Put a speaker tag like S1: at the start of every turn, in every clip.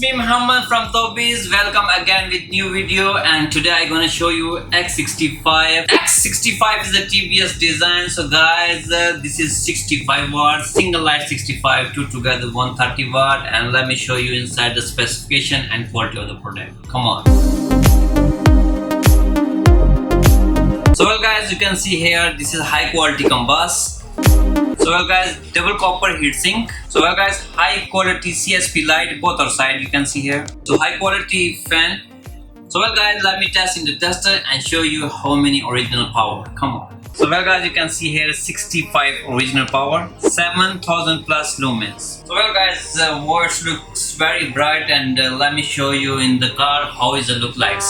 S1: me Muhammad from Tobys. Welcome again with new video, and today I'm gonna show you X65. X65 is a TBS design. So guys, this is 65 watt single light 65, two together 130 watt, and let me show you inside the specification and quality of the product. Come on. So well guys, you can see here this is high quality combust. So well guys, double copper heatsink. So well guys, high quality CSP light both are side, you can see here. So high quality fan. So well guys, let me test in the tester and show you how many original power. Come on. So well guys, you can see here 65 original power, 7000 plus lumens. So well guys, the watch looks very bright, and let me show you in the car how is it look like.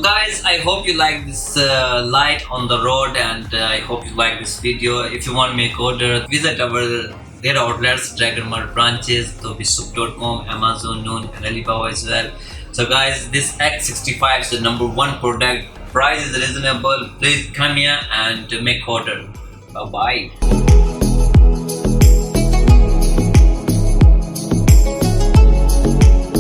S1: Guys, I hope you like this light on the road, and I hope you like this video. If you want to make order, visit our their outlets, Dragon Mart branches, tobysouq.com, Amazon, Noon, and Alibaba as well. So guys, this X65 is the #1 product. Price is reasonable. Please come here and make order. Bye bye.